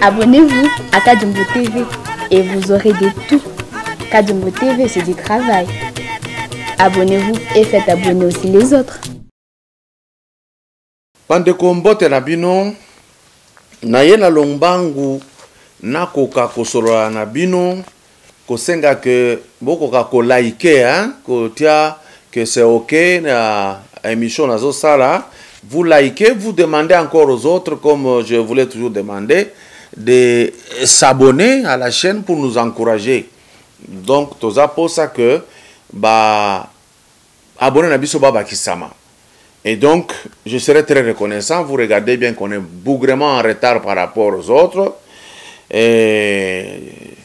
Abonnez-vous à Kadjumbo TV et vous aurez de tout. Kadjumbo TV, c'est du travail. Abonnez-vous et faites abonner aussi les autres. Pande kombote na bino na yena lombangu na koka kosolola na bino kosenga que bokoka ko like ko tia que c'est OK na émission nazo sala. Vous likez, vous demandez encore aux autres, comme je voulais toujours demander, de s'abonner à la chaîne pour nous encourager. Donc, tout ça pour ça que abonnez à biso baba kisama. Et donc, je serai très reconnaissant. Vous regardez bien qu'on est bougrement en retard par rapport aux autres. Et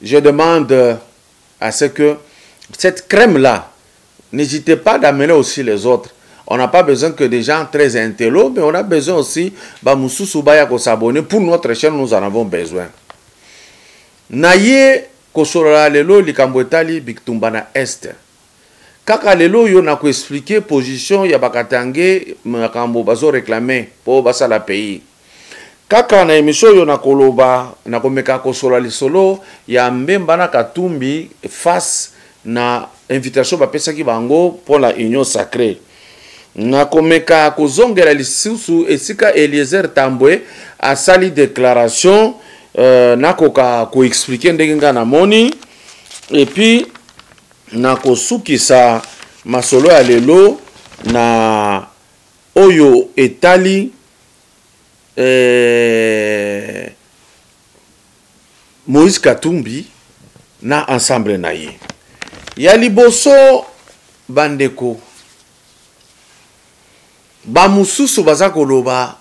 je demande à ce que cette crème-là, n'hésitez pas d'amener aussi les autres. On n'a pas besoin que des gens très intello, mais on a besoin aussi de s'abonner. Pour notre chaîne, nous en avons besoin. Naye kosolola lelo likambo etali biktumbana est. Kaka lelo yo na ko expliquer position ya bakatange makambo bazo réclamer pour basala pays. Kaka na émission yo na koloba na komeka kosolola lisolo ya Mbemba na Katumbi face na invitation bapesaki bango pour la union sacrée. Na komeka kozongela lisusu esika Eliezer Tambwe a sali déclaration na koka ko expliquer ndenge nga na moni et puis na kosukisa masolo ya lelo na oyo etali Moïse Katumbi na ensemble na ye ya liboso bandeko ba mususu baza koloba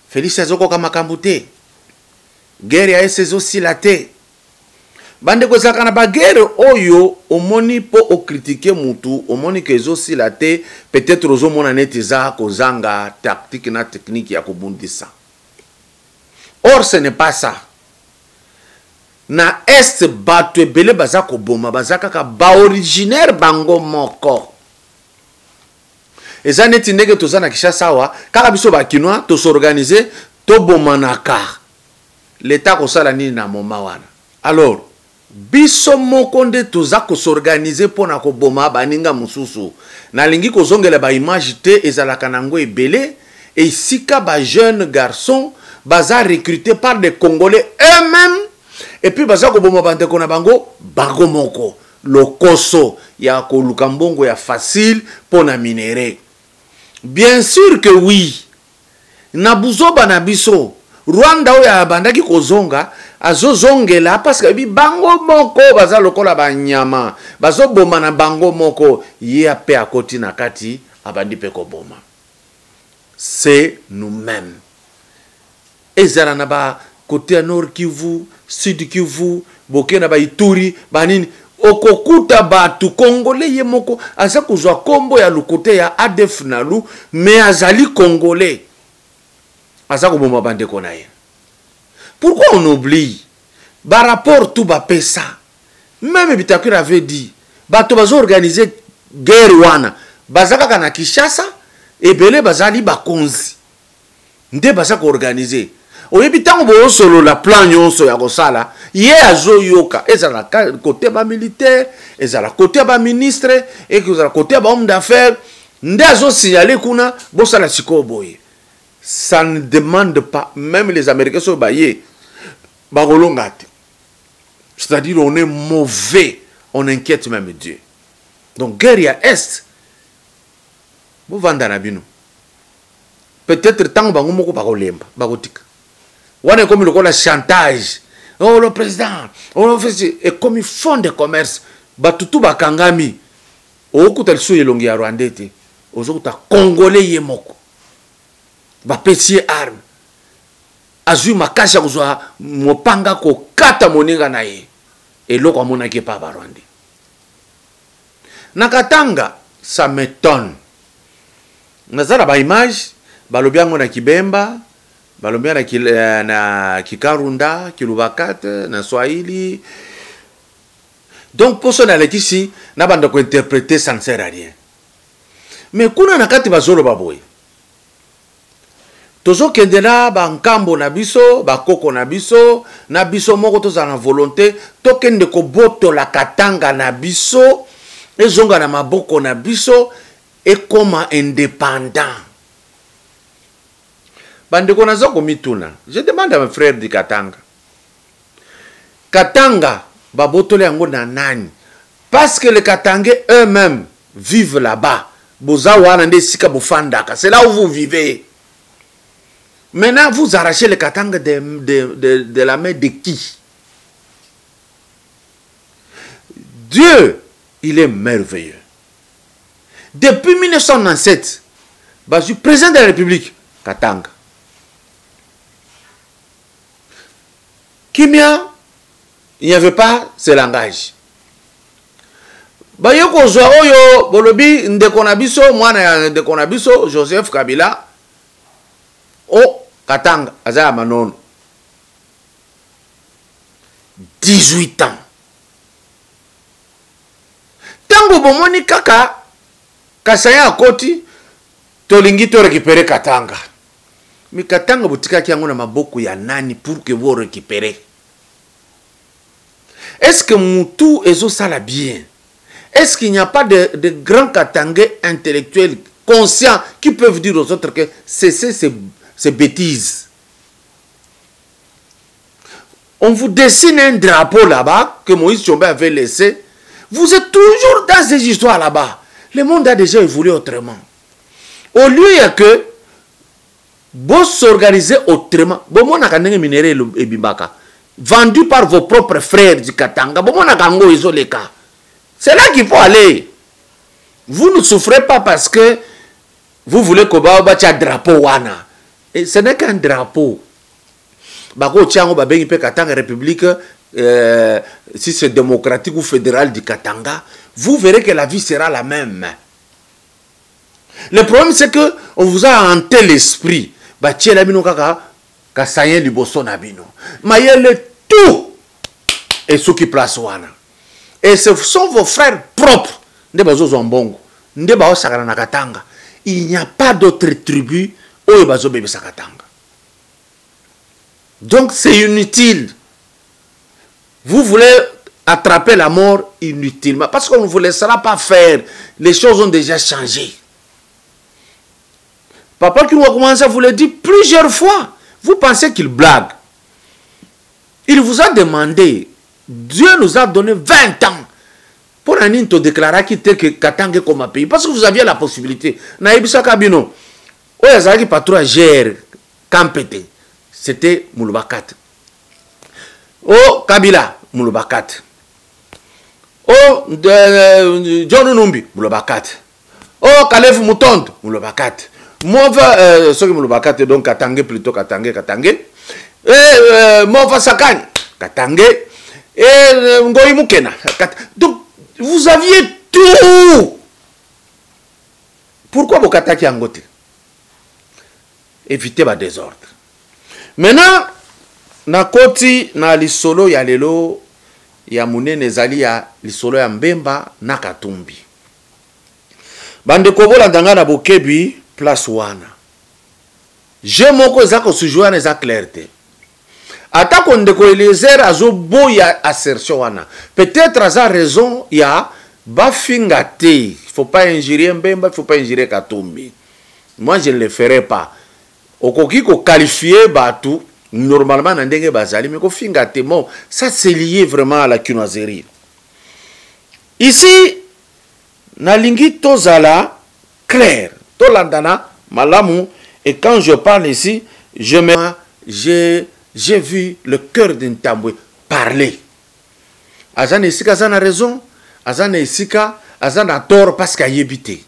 Félix azoko kama kambute guerre ya esezo silate bandeko zakana ba guerre oyo omoni po o critiquer mutu omoni ke ezo silate peut-être ozo mona neti za kozanga tactique na technique ya kobundisa. Or ce n'est pas ça. Na est bato ebele baza koboma baza kaka ba originaire bango moko. Eza neti ndenge toza na Kinshasa wa kaka biso ba kinois to s'organiser to bomanaka l'état kosala nini na moma wana. Alors biso moko nde toza ko s'organiser pona ko boma baninga mususu na lingi kozongela ba image te ezalaka nango ebele et sika ba jeunes garçons baza recrutés par des Congolais eux-mêmes et puis baza ko boma bandeko na bango bango moko lokoso ya ko lukambongo ya facile pona minéré. Bien sûr que oui. Nabuzoba na biso. Rwanda oya bandaki kozonga azozongela parce que bi bango moko baza lokola banyama. Bazo boma na bango moko ye ape akoti na kati abandi pe ko boma. C'est nous-mêmes. Ezara na ba côté Nord Kivu, Sud Kivu, Bokena ba Ituri, banini okokuta batu Congolais ye moko aza kuzwa kombo ya lukote ya ADF nalu mais azali Congolais aza koboma bandeko na ye. Pourquoi on oublie par rapport tout ba pesa même Bitakura avait dit bato bazo organiser guerre wana bazaka kana Kinshasa ebele bazali bakonzi nde baza ko organiser oyebi tango bo solo la plan nyonso ya kosala ye azo yoka ezala côté ba militaire ezala côté ba ministre et ezala côté ba homme d'affaires nde azo signaler kuna bosala siko boye. Ça ne demande pas, même les Américains sont baillés, c'est-à-dire on est mauvais, on inquiète même Dieu. Donc guerre à est, vous vendez à bino. Peut-être tant que vous avez on est comme le chantage. Oh le président, oh et comme ils font des commerces, batutu bakangami, au coup de souye longi à Rwandete, aux autres Congolais yemoko. Va pétier arme azui makasha kuzwa mopanga ko kata moninga na ye eloko amona ke pa Barwandi na Katanga. Ça m'étonne nazala ba image balobi yango na Kibemba balobi na Kikarunda Kilubakate na Swahili. Donc pour ça na lekisi na banda ko interpréter ça ne sert à rien, mais kuna na kati bazolo baboy tozo kendela ba nkambo na biso ba koko na biso moko toza na volonté to kende ko boto la Katanga na biso ezonga na maboko na biso et comme indépendant. Bandeko nazo ko mituna, je demande à mes frères du Katanga ba boto le yango na nani, parce que les Katangais eux-mêmes vivent là-bas. Boza wana nde sika bofandaka, c'est là où vous vivez. Maintenant, vous arrachez le Katanga de la main de qui? Dieu, il est merveilleux. Depuis 1997, je suis président de la République, Katanga. Kimia, il n'y avait pas ce langage. Bayoko Zoyo, Bolobi, Ndekonabiso, moi, Ndekonabiso, Joseph Kabila, oh, Katanga, Azaya Manon. 18 ans. Tango bomoni kaka, Kasaya Koti, Tolingi to récupérer Katanga. Mais Katanga butika ki yango na maboko ya nani pour que vous récupérez? Est-ce que Moutou ezo sala bien? Est-ce qu'il n'y a pas de grands Katangais intellectuels conscients qui peuvent dire aux autres que cessez ces bêtises? On vous dessine un drapeau là-bas que Moïse Tshombe avait laissé. Vous êtes toujours dans ces histoires là-bas. Le monde a déjà évolué autrement. Au lieu que vous s'organisez autrement, vendu par vos propres frères du Katanga, c'est là qu'il faut aller. Vous ne souffrez pas parce que vous voulez que vous ayez un drapeau. Et ce n'est qu'un drapeau. République, si c'est démocratique ou fédéral du Katanga, vous verrez que la vie sera la même. Le problème, c'est que on vous a hanté l'esprit. Tout et ceux qui placent wana. Et ce sont vos frères propres. Il n'y a pas d'autre tribu où Katanga. Donc c'est inutile. Vous voulez attraper la mort inutilement. Parce qu'on ne vous laissera pas faire. Les choses ont déjà changé. Papa qui nous a commencé à vous le dire plusieurs fois. Vous pensez qu'il blague. Il vous a demandé. Dieu nous a donné 20 ans. Pour un into déclarer quitter que Katanga comme un pays. Parce que vous aviez la possibilité. Naïbisa Kabino. Oyazaki patrouille gère. Kampete. C'était Mouloubakat. Oh, Kabila, Mouloubakat. Oh, John Numbi, Mouloubakat. Oh, Kalef Moutonde, Mouloubakat. Mova, ce que Mouloubakat, donc Katangé plutôt Katangé. Et Mova Sakani, Katangé. Et Ngoï Moukena. Donc, vous aviez tout. Pourquoi vous Kataki Angote? Évitez le désordre. Maintenant, na koti na lisolo ya lelo ya munene ezali ya lisolo ya Mbemba na Katumbi. Bandeko bolanda nga na bokebi place wana. Je moko eza kosujoa na eza clarté. Atako ndeko Eliezer azo boya assertion wana. Peut-être aza raison ya bafinga te. Il faut pas injurier Mbemba, il faut pas injurier Katumbi. Moi je ne le ferai pas. Okoki ko qualifier batu normalement na ndenge bazali mais ko finga te bon, ça c'est lié vraiment à la cunoiserie. Ici nalingi tozala clair. Tolandana malamu. Et quand je parle ici, j'ai vu le cœur d'un Tamboué parler. Azana Isika a raison, Azana Isika a tort parce qu'il a habité.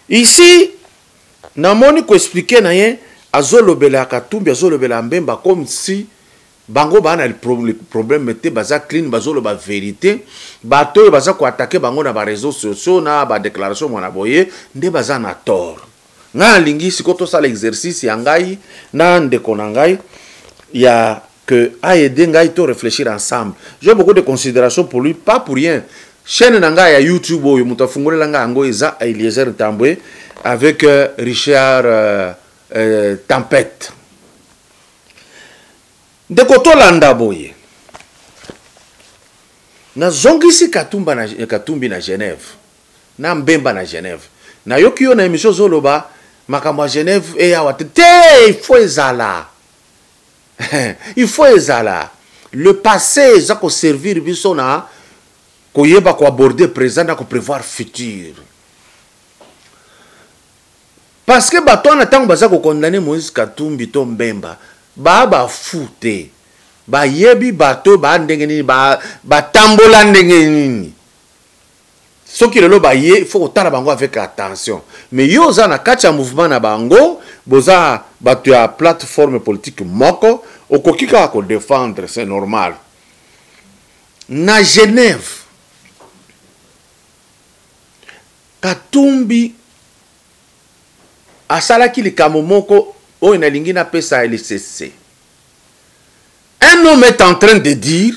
Ici, namoni ko expliquer na yen azolobela Katumbi azolobela Mbemba comme si bango bana le problème mette baza clean bazoloba vérité, bato baza ko attaquer bango na ba réseaux sociaux na ba déclaration mona boye nde baza na tort. Nga lingi sikoto sa l'exercice ya ngai na ndeko na ngai ya que a aidé ngai to réfléchir ensemble. J'ai beaucoup de considération pour lui, pas pour rien. Chaîne na ngai ya YouTube oyo muta fungolela nga ngo eza Eliezer Tamboué avec Richard Tempête. Ndeko to landa boye. Na zongisi Katumbi na Genève. Na Mbemba na Genève. Na yoki yo na émission zoloba makambo à Genève et à Ouattara. Il faut ezala. Il faut ezala. Le passé, ça peut servir biso na koyeba ko aborder présent na ko prévoir futur. Parce que bato na tango baza ko condamner Moïse Katumbi to Mbemba, ba fute. Ba yebi bato ba ndenge nini ba tambola ndenge nini. Ce qui est là, il faut que bango avec attention. Mais yo za na kacha mouvement na bango, boza batu ya plateforme politique moko, okokika ko défendre, c'est normal. Na Genève, Katumbi asalaki likambo moko oyo na lingi na pesa LCC. Un homme est en train de dire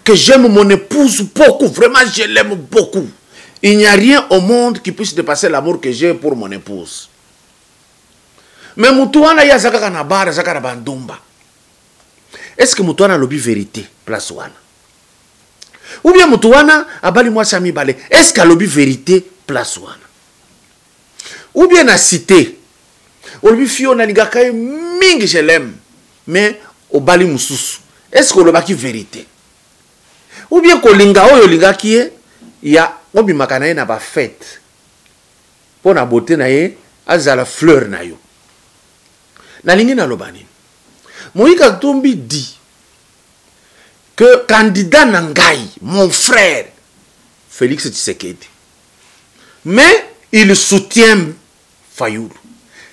que j'aime mon épouse beaucoup, vraiment je l'aime beaucoup. Il n'y a rien au monde qui puisse dépasser l'amour que j'ai pour mon épouse. Mais Moutouana ya zakaka na bara, zakaka na bandumba. Est-ce que Moutouana lobi vérité, place wana? Ou bien Moutouana abali moi sami balé, est-ce qu'elle lobi vérité, place wana? Ou bien na cité, lobi fiona nigaka mingi je l'aime, mais au bali mususu, est-ce que lobaki vérité? Ou bien kolinga oyo linga kie ya obi makana na ba fête pour na beauté na ye azala fleur na yo na lingi na lobani Moïse Katumbi dit que candidat Nangai mon frère Félix Tshisekedi mais il soutient Fayoulou.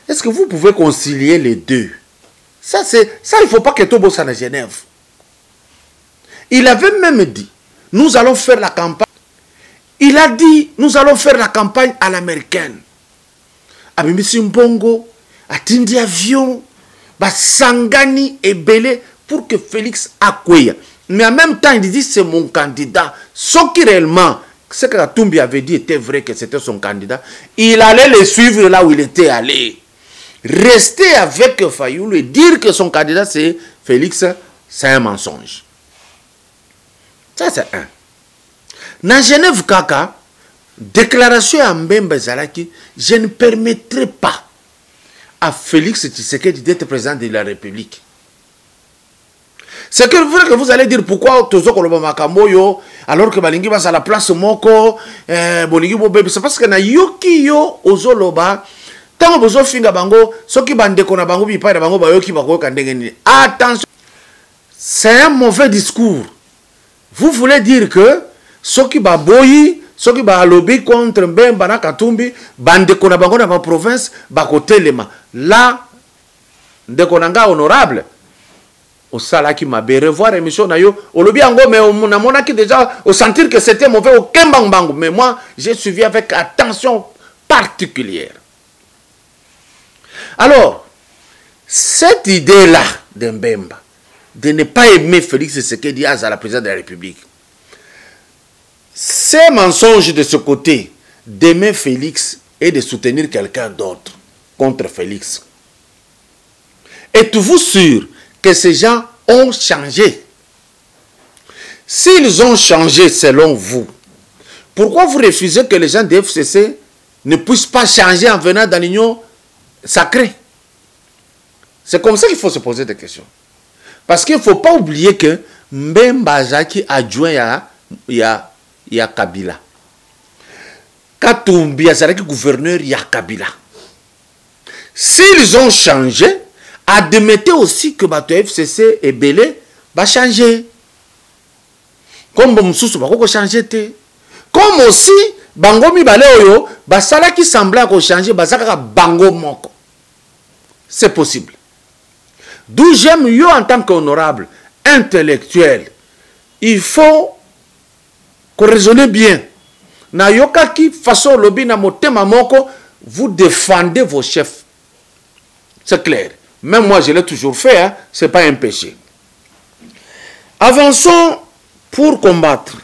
Est-ce que vous pouvez concilier les deux? Ça il faut pas que tout bosse à Genève. Il avait même dit, nous allons faire la campagne. Il a dit, nous allons faire la campagne à l'américaine. Abimisi Mbongo, atindi avion, Sangani et Belé pour que Félix accueille. Mais en même temps, il dit, c'est mon candidat. Ce qui réellement, ce que Katumbi avait dit était vrai que c'était son candidat. Il allait le suivre là où il était allé. Rester avec Fayoulou et dire que son candidat c'est Félix, c'est un mensonge. Ça, c'est un. Dans Genève, Kaka, déclaration à Mbemba Zalaki, je ne permettrai pas à Félix Tshisekedi d'être président de la République. C'est que vrai que vous allez dire pourquoi Tozo Koloba Makamoyo, alors que Balingi va à la place Moko, Bolingi Bobé, c'est parce que na yoki yo ozoloba, tant que vous finga bango, ce qui bande kona bango bi pa bango ba yoki bako kandengeni. Attention, c'est un mauvais discours. Vous voulez dire que ceux qui baboyi, ceux qui ba lobby contre Mbemba na Katumbi, bande kona bango na ba province, ba côté lema. Là, de konanga honorable. Au sala qui m'a revoir émission na yo, au lobby ango mais on a monaki déjà au sentir que c'était mauvais au kembang bango. Mais moi, j'ai suivi avec attention particulière. Alors, cette idée-là de Mbemba, de ne pas aimer Félix Tshisekedi à la présidence de la République. C'est mensonge de ce côté d'aimer Félix et de soutenir quelqu'un d'autre contre Félix. Êtes-vous sûr que ces gens ont changé? S'ils ont changé selon vous, pourquoi vous refusez que les gens de FCC ne puissent pas changer en venant dans l'union sacrée? C'est comme ça qu'il faut se poser des questions. Parce qu'il ne faut pas oublier que Mbemba Zaki adjoint il y a Kabila. Katumbi Azaraki gouverneur il y a Kabila. S'ils ont changé, admettez aussi que Bato FCC et Belé va changer. Comme Bomsoussou va changer. Comme aussi Bango Mibale Oyo, Basala qui semblait changer, Basaka Bango Moko. C'est possible. D'où j'aime yo en tant qu'honorable, intellectuel. Il faut qu'on raisonne bien. Na yoka ki façon lobby na motema moko, vous défendez vos chefs. C'est clair. Même moi, je l'ai toujours fait, hein? Ce n'est pas un péché. Avançons pour combattre.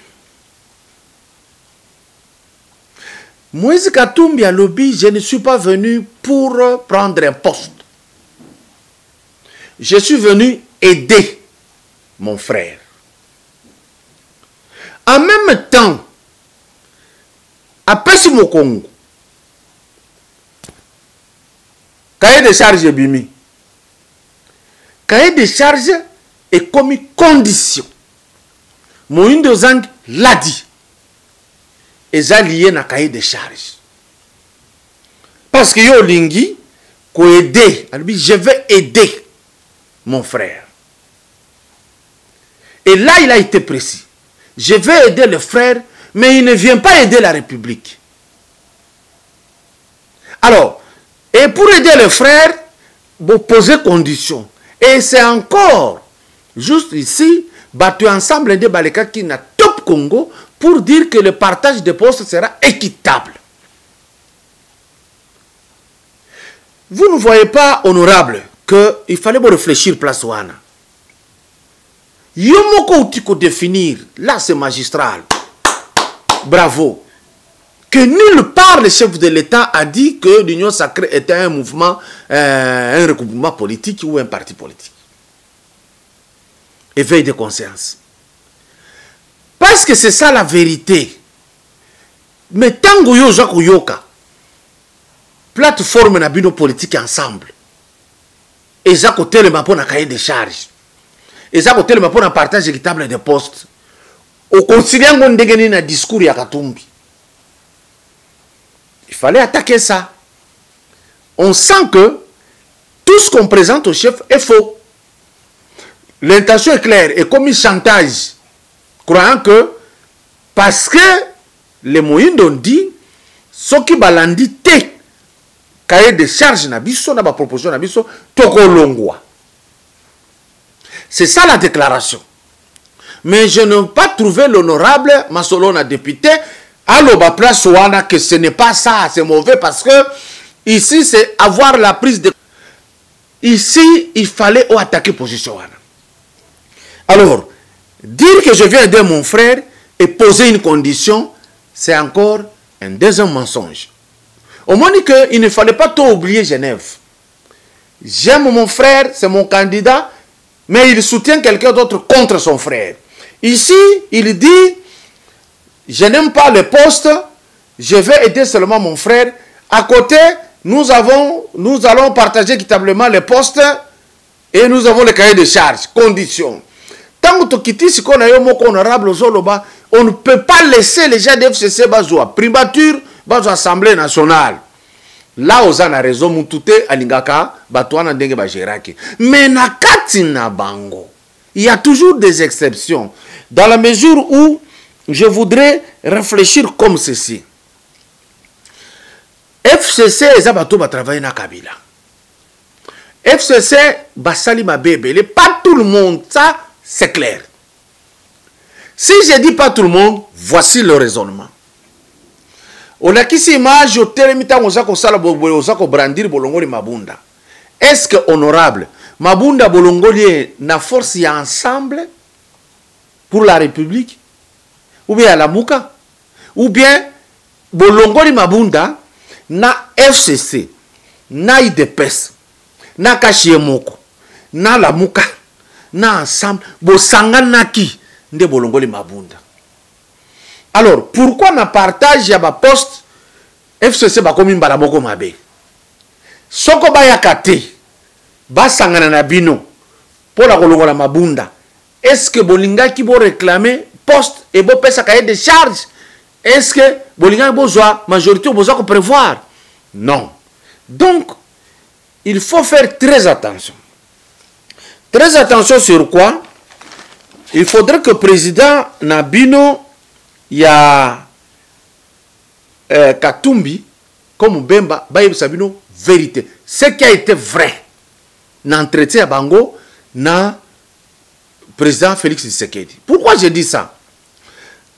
Moïse Katumbi a lobby, je ne suis pas venu pour prendre un poste. Je suis venu aider mon frère. En même temps, à Pesimo Congo, cahier de charge bimi. Cahier de charge est comme condition. Moïse Zang l'a dit. Et ça lié na cahier de charge. Parce que yo lingi, ko aider. Je vais aider mon frère. Et là, il a été précis. Je vais aider le frère, mais il ne vient pas aider la République. Alors, et pour aider le frère, vous posez condition. Et c'est encore, juste ici, battu ensemble des Baleka qui n'a top Congo pour dire que le partage des postes sera équitable. Vous ne voyez pas, honorable, qu'il fallait réfléchir place Ouana. Yomoko Outiko définir, là c'est magistral. Bravo. Que nulle part le chef de l'État a dit que l'Union sacrée était un mouvement, un regroupement politique ou un parti politique. Éveil de conscience. Parce que c'est ça la vérité. Mais tant que yo jako yoka, plateforme na bino politique ensemble. Et ça côté le mapo na cahier de charge. Et ça côté le mapo na partage équitable des postes. Au conciliant on dégagé na discours ya Katumbi. Il fallait attaquer ça. On sent que tout ce qu'on présente au chef est faux. L'intention est claire et comme il chantage, croyant que parce que les moyens ont dit, ce qui balandi te cahier de charge na biso na ba proposition na biso toko longwa. C'est ça la déclaration. Mais je n'ai pas trouvé l'honorable Masolona député à l'Oba place Ouana que ce n'est pas ça, c'est mauvais parce que ici c'est avoir la prise de... Ici il fallait attaquer position Ouana. Alors, dire que je viens aider mon frère et poser une condition, c'est encore un deuxième mensonge. Au moins qu'il ne fallait pas tout oublier Genève. J'aime mon frère, c'est mon candidat, mais il soutient quelqu'un d'autre contre son frère. Ici, il dit, je n'aime pas le poste, je vais aider seulement mon frère. À côté, nous allons partager équitablement les postes et nous avons le cahier de charge, conditions. Tant que tu quittes ce qu'on a eu honorable on ne peut pas laisser les gens de FCC bazoua. Primature, bazoua Assemblée nationale. Là, on a raison, Moutouté, Alingaka, Batouana Dengue Bajeraki. Mais na Katina Bango, il y a toujours des exceptions. Dans la mesure où je voudrais réfléchir comme ceci. FCC, les abatou va travailler na Kabila. FCC, Basali Mabébé, pas tout le monde, ça, c'est clair. Si je dis pas tout le monde, voici le raisonnement. On a qui s'image au télémita, on a brandir bolongo de mabunda. Est-ce que honorable, Mabunda bolongoli na force ya ensemble pour la République, ou bien à la Mouka, ou bien bolongoli Mabunda na FCC, na IDPS, na Kashiemoko, na la Mouka, na ensemble, bosanga naki nde bolongoli Mabunda. Alors, pourquoi na partage ya ba poste FCC ba komi mbala moko mabe? Soko ba yakate, ba sangana na bino, pour la kolongola Mabunda. Est-ce que bolinga ki bo réclamer poste et bo pesa cahier de charge? Est-ce que bolinga besoin majorité besoin qu'on prévoir? Non. Donc, il faut faire très attention. Très attention sur quoi? Il faudrait que le président Nabino, il y a Katumbi, comme Bemba, Baïb Sabino, vérité. Ce qui a été vrai dans l'entretien à Bango, dans président Félix Tshisekedi. Pourquoi je dis ça?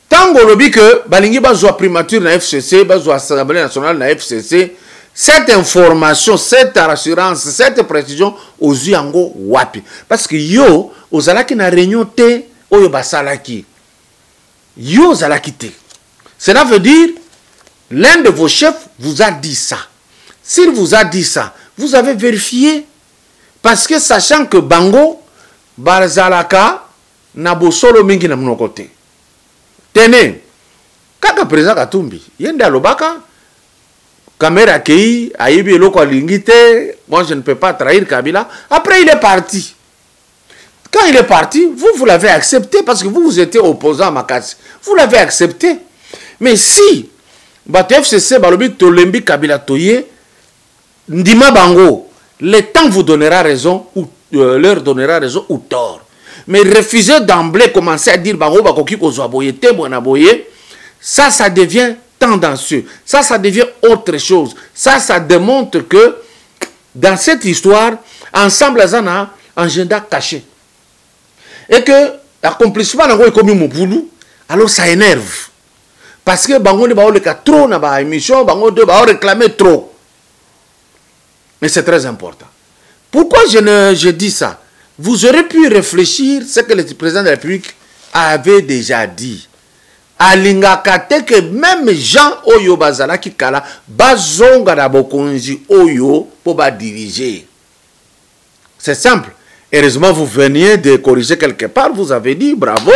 Tant qu'on dit que Balingi Bazoua primature na FCC, Bazoua Assemblée nationale na FCC, cette information, cette assurance, cette précision aux Yango Wapi. Parce que yo, aux alaki na réunion te, oyo basalaki. Yo zalaki te. Cela veut dire, l'un de vos chefs vous a dit ça. S'il vous a dit ça, vous avez vérifié. Parce que sachant que Bango, Barzalaka, Nabosolo mingi na mno côté. Tenez, kaka président Katumbi, yende alobaka, caméra kei, aibi eloko lingite, moi je ne peux pas trahir Kabila. Après il est parti. Quand il est parti, vous l'avez accepté parce que vous étiez opposant à Makassi. Vous l'avez accepté. Mais si, Bato FCC, Balobi, Tolembi, Kabila, Toye, Ndima Bango, le temps vous donnera raison ou leur donnera raison ou tort. Mais refuser d'emblée commencer à dire Bango Bakoki Kozoaboye, Teboanaboye, ça devient tendancieux. Ça devient autre chose. Ça démontre que dans cette histoire, ensemble, ils ont un agenda caché. Et que l'accomplissement est comme mon boulot, alors ça énerve. Parce que Bango ne va pas trop dans la émission, Bango ne va pas réclamer trop. Mais c'est très important. Pourquoi je dis ça? Vous aurez pu réfléchir ce que le président de la République avait déjà dit. Alingakate que même Jean Oyo Bazala Kikala, Bazonga na Bokonzi Oyo pour diriger. C'est simple. Heureusement, vous veniez de corriger quelque part. Vous avez dit bravo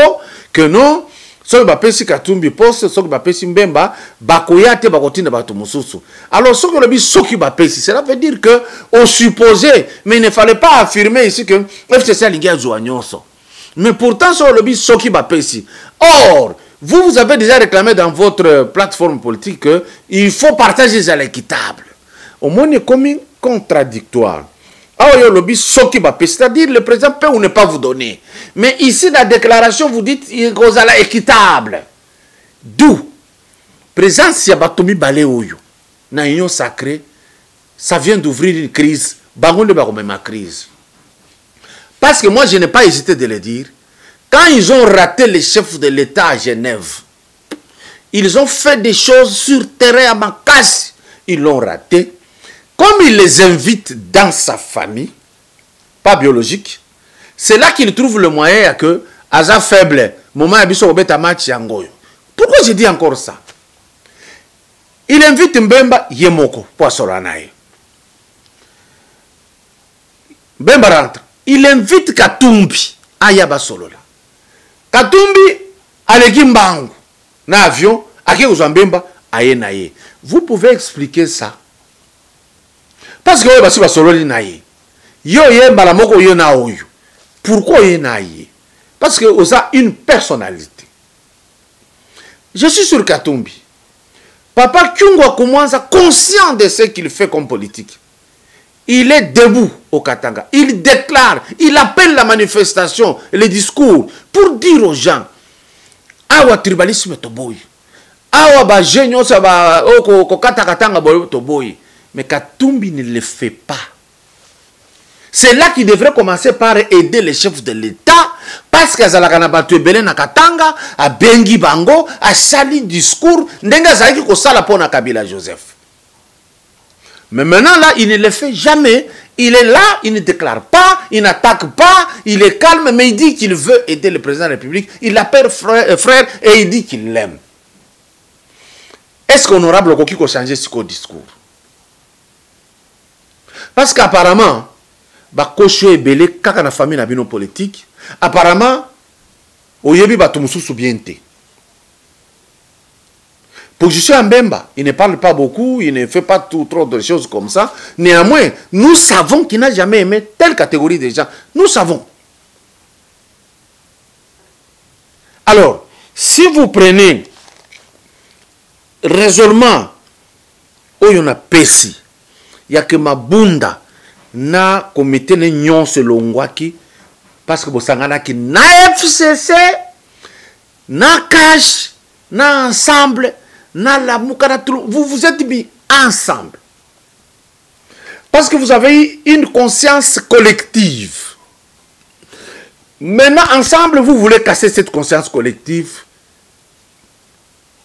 que non. Soki bapesi Katumbi poste, soki bapesi Mbemba, bakoyate bakotine bato mususu. Alors soki lobi soki bapesi, cela veut dire que on supposait, mais il ne fallait pas affirmer ici que FCC alingi azwa nyonso. Mais pourtant soki lobi soki bapesi. Or, vous avez déjà réclamé dans votre plateforme politique que il faut partager à l'équitable. Au moins c'est comme contradictoire. C'est-à-dire le président peut ou ne pas vous donner. Mais ici, la déclaration, vous dites qu'il est équitable. D'où présence ya batomi balé oyo na union sacrée, ça vient d'ouvrir une crise. Bango de ma crise. Parce que moi, je n'ai pas hésité de le dire. Quand ils ont raté les chefs de l'État à Genève, ils ont fait des choses sur terrain à Makassi. Ils l'ont raté. Comme il les invite dans sa famille, pas biologique, c'est là qu'il trouve le moyen à que, à sa faible, moment pourquoi je dis encore ça? Il invite Mbemba Yemoko, Poissolanaï. Mbemba rentre. Il invite Katumbi, Ayaba Solola. Katumbi, Alekimbangu, na avion, Ake Uzambemba, Ayenaye. Vous pouvez expliquer ça? Parce que basi basololi na ye. Yo ye malamoko yo na oyo. Pourquoi ye na ye? Parce que osa une personnalité. Je suis sur Katumbi. Papa Kyungwa commence conscient de ce qu'il fait comme politique. Il est debout au Katanga. Il déclare, il appelle la manifestation, le discours pour dire aux gens awa tribalisme toboy. Awa ba genyo sa ba ko katakatanga boy toboy. Mais Katumbi ne le fait pas. C'est là qu'il devrait commencer par aider les chefs de l'État. Parce que Zalakana Batu Ebele na Katanga, à Bengi Bango, à Sali discours, Ndenga Zaki Kosala Pona Kabila Joseph. Mais maintenant là, il ne le fait jamais. Il est là, il ne déclare pas, il n'attaque pas, il est calme, mais il dit qu'il veut aider le président de la République. Il l'appelle frère et il dit qu'il l'aime. Est-ce qu'honorable Okoki a changé ce discours? Parce qu'apparemment, Bakosho est belé, kaka na famille na bino politique. Apparemment, Oyebi Batumusu soubiente. Pour Justin Mbemba, il ne parle pas beaucoup, il ne fait pas trop de choses comme ça. Néanmoins, nous savons qu'il n'a jamais aimé telle catégorie de gens. Nous savons. Alors, si vous prenez raisonnement, où il y a Pessi, il y a que Mabunda, na comité de nyon selongwaki, parce que vous savez que na FCC, na cash, na ensemble, vous vous êtes mis ensemble. Parce que vous avez une conscience collective. Maintenant, ensemble, vous voulez casser cette conscience collective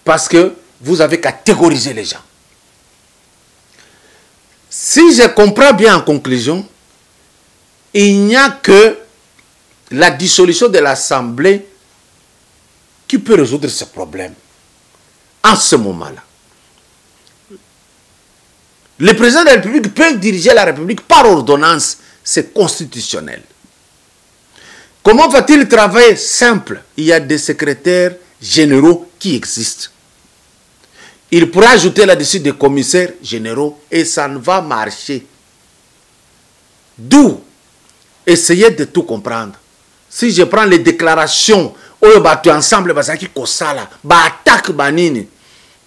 parce que vous avez catégorisé les gens. Si je comprends bien en conclusion, il n'y a que la dissolution de l'Assemblée qui peut résoudre ce problème. En ce moment-là, le président de la République peut diriger la République par ordonnance, c'est constitutionnel. Comment va-t-il travailler? Simple, il y a des secrétaires généraux qui existent. Il pourra ajouter là-dessus des commissaires généraux et ça ne va marcher. D'où, essayez de tout comprendre. Si je prends les déclarations ensemble,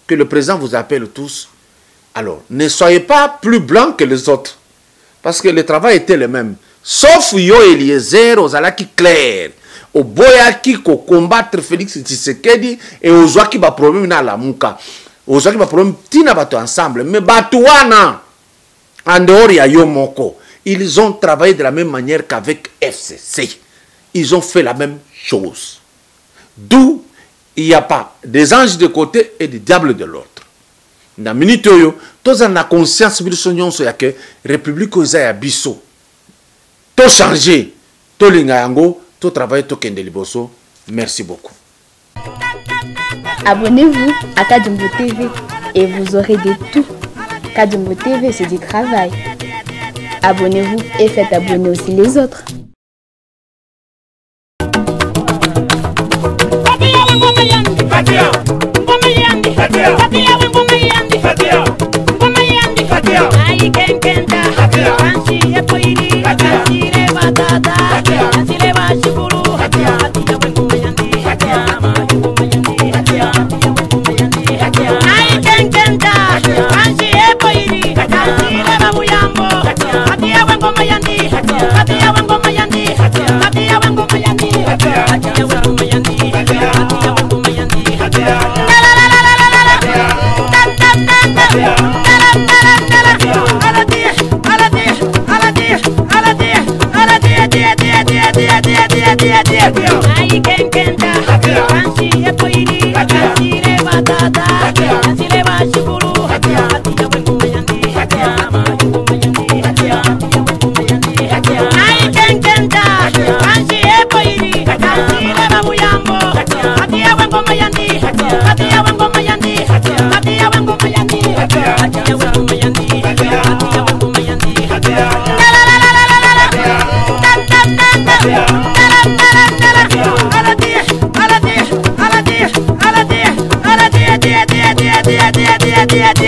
que le président vous appelle tous, alors ne soyez pas plus blancs que les autres. Parce que le travail était le même. Sauf Yo Eliezer, Ozalaki clair, au Boyaki ko combattre Félix Tshisekedi et aux Zouaki ba problème na la Mouka. Aux Zouaki ba problème tina bato ensemble. Mais Batouana, en dehors ya Yomoko, ils ont travaillé de la même manière qu'avec FCC. Ils ont fait la même chose. D'où il n'y a pas des anges de côté et des diables de l'autre. Dans la minute où tous en a conscience que la République est biso. Tout changer, tout l'ingayango, tout travail, tout kendeliboso. Merci beaucoup. Abonnez-vous à Kadjumbo TV et vous aurez de tout. Kadjumbo TV, c'est du travail. Abonnez-vous et faites abonner aussi les autres. Yeah.